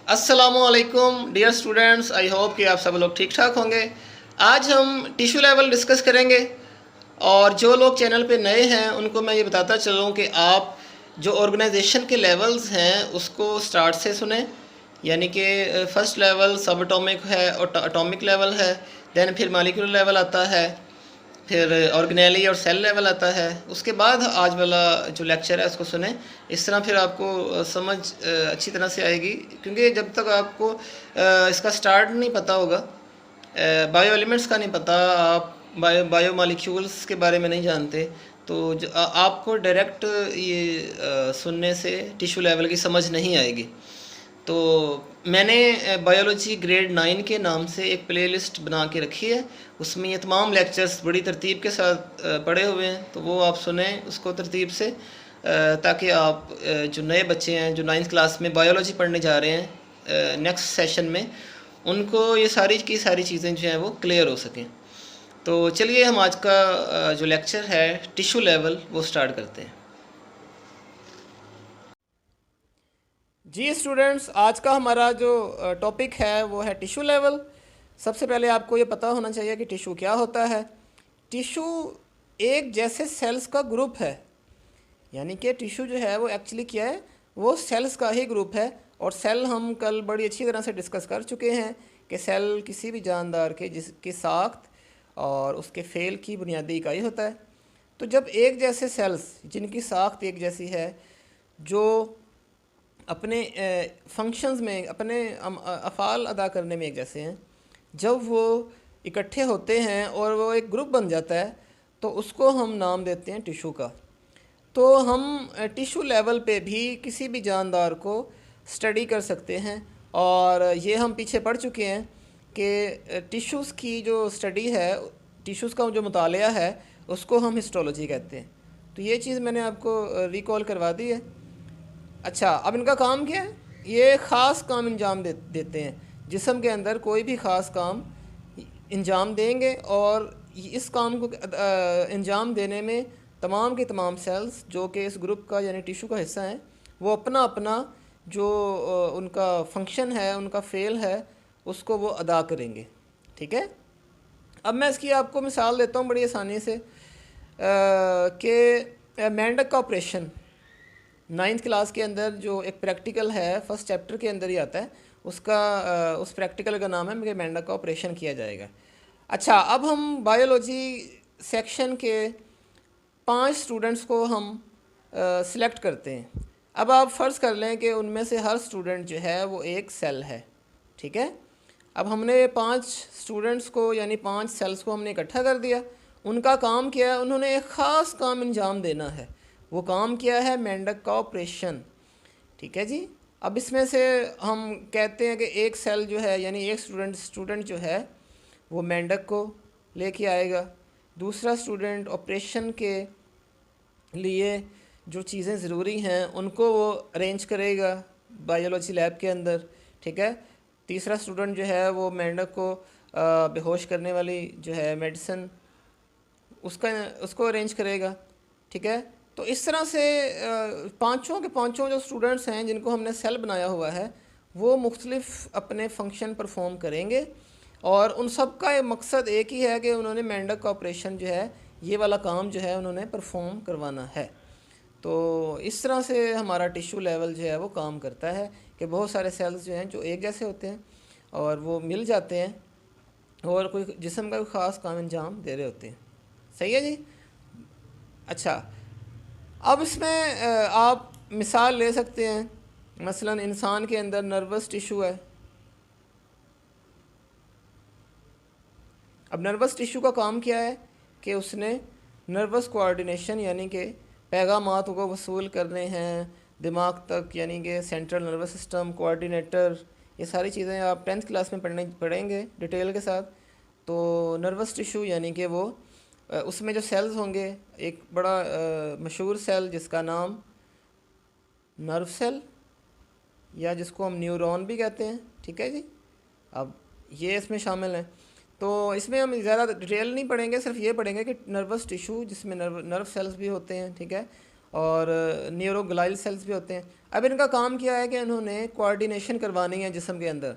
अस्सलामुअलैकुम dear students, I hope कि आप सब लोग ठीक ठाक होंगे। आज हम टिश्यू लेवल डिस्कस करेंगे और जो लोग चैनल पे नए हैं उनको मैं ये बताता चलूँ कि आप जो ऑर्गेनाइजेशन के लेवल्स हैं उसको स्टार्ट से सुने। यानी कि फ़र्स्ट लेवल सब एटॉमिक है और एटॉमिक लेवल है, दैन फिर मॉलिक्यूलर लेवल आता है, फिर ऑर्गेनेली और सेल लेवल आता है। उसके बाद आज वाला जो लेक्चर है उसको सुने। इस तरह फिर आपको समझ अच्छी तरह से आएगी, क्योंकि जब तक आपको इसका स्टार्ट नहीं पता होगा, बायो एलिमेंट्स का नहीं पता, आप बायो मॉलिक्यूल्स के बारे में नहीं जानते, तो आपको डायरेक्ट ये सुनने से टिश्यू लेवल की समझ नहीं आएगी। तो मैंने बायोलॉजी ग्रेड 9 के नाम से एक प्लेलिस्ट बना के रखी है। उसमें ये तमाम लेक्चर्स बड़ी तरतीब के साथ पढ़े हुए हैं, तो वो आप सुने उसको तरतीब से, ताकि आप जो नए बच्चे हैं जो 9th क्लास में बायोलॉजी पढ़ने जा रहे हैं नेक्स्ट सेशन में, उनको ये सारी की सारी चीज़ें जो हैं वो क्लियर हो सकें। तो चलिए हम आज का जो लेक्चर है टिश्यू लेवल वो स्टार्ट करते हैं। जी स्टूडेंट्स, आज का हमारा जो टॉपिक है वो है टिश्यू लेवल। सबसे पहले आपको ये पता होना चाहिए कि टिश्यू क्या होता है। टिश्यू एक जैसे सेल्स का ग्रुप है, यानी कि टिश्यू जो है वो एक्चुअली क्या है, वो सेल्स का ही ग्रुप है। और सेल हम कल बड़ी अच्छी तरह से डिस्कस कर चुके हैं कि सेल किसी भी जानदार के जिसकी साख्त और उसके फेल की बुनियादी इकाई होता है। तो जब एक जैसे सेल्स जिनकी साख्त एक जैसी है, जो अपने फंक्शंस में अपने अफ़ाल अदा करने में एक जैसे हैं, जब वो इकट्ठे होते हैं और वो एक ग्रुप बन जाता है तो उसको हम नाम देते हैं टिश्यू का। तो हम टिश्यू लेवल पे भी किसी भी जानदार को स्टडी कर सकते हैं, और ये हम पीछे पढ़ चुके हैं कि टिश्यूज़ की जो स्टडी है, टिश्यूज़ का जो मुतालिया है, उसको हम हिस्टोलॉजी कहते हैं। तो ये चीज़ मैंने आपको रिकॉल करवा दी है। अच्छा, अब इनका काम क्या है? ये ख़ास काम अंजाम देते हैं। जिस्म के अंदर कोई भी ख़ास काम अंजाम देंगे, और इस काम को अंजाम देने में तमाम के तमाम सेल्स जो कि इस ग्रुप का यानी टिश्यू का हिस्सा हैं, वो अपना अपना जो उनका फंक्शन है, उनका फेल है, उसको वो अदा करेंगे। ठीक है। अब मैं इसकी आपको मिसाल देता हूँ बड़ी आसानी से कि मेंढक का ऑपरेशन 9th क्लास के अंदर जो एक प्रैक्टिकल है, फर्स्ट चैप्टर के अंदर ही आता है, उसका उस प्रैक्टिकल का नाम है कि मेंढक का ऑपरेशन किया जाएगा। अच्छा, अब हम बायोलॉजी सेक्शन के 5 स्टूडेंट्स को हम सिलेक्ट करते हैं। अब आप फ़र्ज़ कर लें कि उनमें से हर स्टूडेंट जो है वो एक सेल है। ठीक है। अब हमने 5 स्टूडेंट्स को यानी 5 सेल्स को हमने इकट्ठा कर दिया। उनका काम क्या है? उन्होंने एक ख़ास काम अंजाम देना है। वो काम क्या है? मेंढक का ऑपरेशन। ठीक है जी। अब इसमें से हम कहते हैं कि एक सेल जो है यानी एक स्टूडेंट जो है वो मेंढक को लेके आएगा। दूसरा स्टूडेंट ऑपरेशन के लिए जो चीज़ें ज़रूरी हैं उनको वो अरेंज करेगा बायोलॉजी लैब के अंदर। ठीक है। तीसरा स्टूडेंट जो है वो मेंढक को बेहोश करने वाली जो है मेडिसिन उसको अरेंज करेगा। ठीक है। तो इस तरह से पाँचों के पाँचों जो स्टूडेंट्स हैं जिनको हमने सेल बनाया हुआ है, वो मुख्तलिफ अपने फंक्शन परफॉर्म करेंगे, और उन सब का मकसद एक ही है कि उन्होंने मेंढक का ऑपरेशन जो है, ये वाला काम जो है उन्होंने परफॉर्म करवाना है। तो इस तरह से हमारा टिश्यू लेवल जो है वो काम करता है कि बहुत सारे सेल्स जो हैं जो एक जैसे होते हैं और वो मिल जाते हैं और कोई जिस्म का कोई ख़ास काम अंजाम दे रहे होते हैं। सही है जी। अच्छा, अब इसमें आप मिसाल ले सकते हैं, मसलन इंसान के अंदर नर्वस टिश्यू है। अब नर्वस टिश्यू का काम क्या है कि उसने नर्वस कोऑर्डिनेशन यानी कि पैगामात को वसूल करने हैं दिमाग तक, यानी कि सेंट्रल नर्वस सिस्टम, कोऑर्डिनेटर, ये सारी चीज़ें आप 10th क्लास में पढ़ेंगे डिटेल के साथ। तो नर्वस टिश्यू यानी कि वो उसमें जो सेल्स होंगे, एक बड़ा मशहूर सेल जिसका नाम नर्व सेल या जिसको हम न्यूरॉन भी कहते हैं। ठीक है जी। अब ये इसमें शामिल है। तो इसमें हम ज़्यादा डिटेल नहीं पढ़ेंगे, सिर्फ ये पढ़ेंगे कि नर्वस टिश्यू जिसमें नर्व सेल्स भी होते हैं। ठीक है। और न्यूरोग्लाइल सेल्स भी होते हैं। अब इनका काम क्या है कि इन्होंने कोऑर्डिनेशन करवानी है जिस्म के अंदर,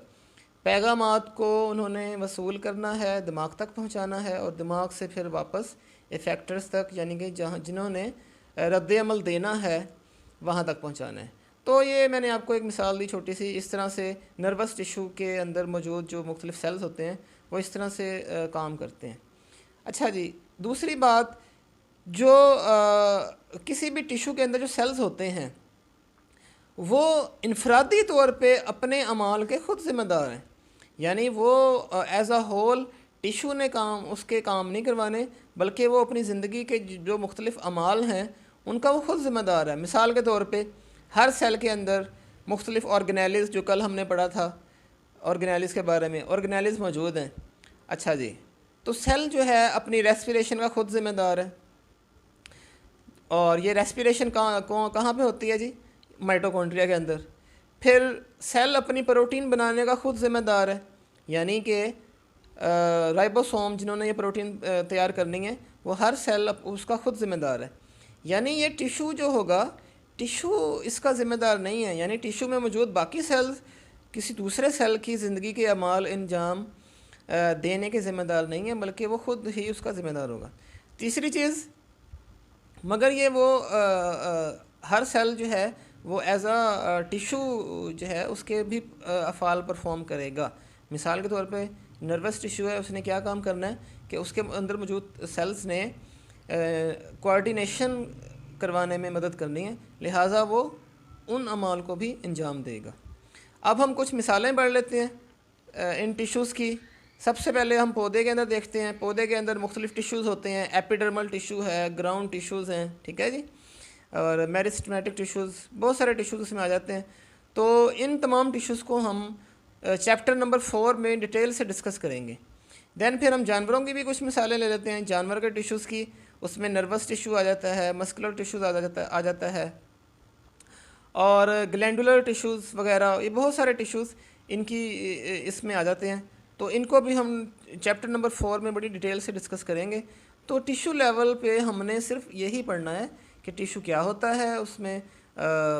पैगामात को उन्होंने वसूल करना है, दिमाग तक पहुंचाना है और दिमाग से फिर वापस इफ़ेक्टर्स तक, यानी कि जहाँ जिन्होंने रद्द अमल देना है वहाँ तक पहुँचाना है। तो ये मैंने आपको एक मिसाल दी छोटी सी। इस तरह से नर्वस टिशू के अंदर मौजूद जो मुख्तलिफ सेल्स होते हैं वो इस तरह से काम करते हैं। अच्छा जी, दूसरी बात, जो किसी भी टिशू के अंदर जो सेल्स होते हैं वो इनफरादी तौर पे अपने अमाल के ख़ुद ज़िम्मेदार हैं, यानी वो एज अ होल टिशू ने उसके काम नहीं करवाने, बल्कि वो अपनी ज़िंदगी के जो मुख्तलिफ अमाल हैं उनका वो ख़ुद ज़िम्मेदार है। मिसाल के तौर पे हर सेल के अंदर मुख्तलिफ ऑर्गेनेलिज़, जो कल हमने पढ़ा था ऑर्गेनेलिज़ के बारे में, ऑर्गेनेलिज़ मौजूद हैं। अच्छा जी, तो सेल जो है अपनी रेस्पिरेशन का ख़ुद ज़िम्मेदार है, और ये रेस्पिरेशन कहाँ पे होती है जी? माइटोकॉन्ड्रिया के अंदर। फिर सेल अपनी प्रोटीन बनाने का ख़ुद ज़िम्मेदार है, यानी कि राइबोसोम जिन्होंने ये प्रोटीन तैयार करनी है वो हर सेल उसका ख़ुद ज़िम्मेदार है। यानी ये टिशू जो होगा, टिशू इसका ज़िम्मेदार नहीं है, यानी टिशू में मौजूद बाकी सेल्स किसी दूसरे सेल की ज़िंदगी के अमाल इंजाम देने के ज़िम्मेदार नहीं है, बल्कि वो ख़ुद ही उसका ज़िम्मेदार होगा। तीसरी चीज़, मगर ये वो हर सेल जो है वो एज आ टिशू जो है उसके भी अफ़ाल परफॉर्म करेगा। मिसाल के तौर पे नर्वस टिशू है, उसने क्या काम करना है कि उसके अंदर मौजूद सेल्स ने कोऑर्डिनेशन करवाने में मदद करनी है, लिहाजा वो उन अमाल को भी अंजाम देगा। अब हम कुछ मिसालें पढ़ लेते हैं इन टिश्यूज़ की। सबसे पहले हम पौधे के अंदर देखते हैं। पौधे के अंदर मुख्तलिफ़ टिश्यूज़ होते हैं, एपिडर्मल टिश्यू है, ग्राउंड टिश्यूज़ हैं, ठीक है जी, और मेरिस्टेमेटिक टिश्यूज़, बहुत सारे टिश्यूज़ उसमें आ जाते हैं। तो इन तमाम टिश्यूज़ को हम चैप्टर नंबर 4 में डिटेल से डिस्कस करेंगे। दैन फिर हम जानवरों की भी कुछ मिसालें ले लेते हैं, जानवर के टिश्यूज़ की। उसमें नर्वस टिश्यू आ जाता है, मस्कुलर टिश्यूज़ आ जाता है, और ग्लैंडुलर टिश्यूज़ वगैरह, ये बहुत सारे टिश्यूज़ इनकी इसमें आ जाते हैं। तो इनको भी हम चैप्टर नंबर 4 में बड़ी डिटेल से डिस्कस करेंगे। तो टिश्यू लेवल पे हमने सिर्फ यही पढ़ना है कि टिश्यू क्या होता है, उसमें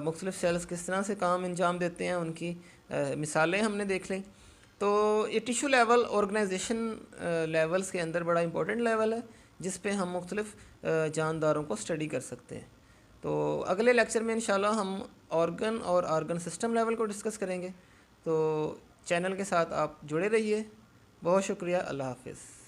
मुख्तलिफ सेल्स किस तरह से काम अंजाम देते हैं, उनकी मिसालें हमने देख ली। तो ये टिश्यू लेवल ऑर्गेनाइजेशन लेवल्स के अंदर बड़ा इंपॉर्टेंट लेवल है, जिस पे हम मुख्तलिफ जानदारों को स्टडी कर सकते हैं। तो अगले लेक्चर में इंशाल्लाह हम ऑर्गन और ऑर्गन सिस्टम लेवल को डिस्कस करेंगे। तो चैनल के साथ आप जुड़े रहिए। बहुत शुक्रिया। अल्लाह हाफ़िज़।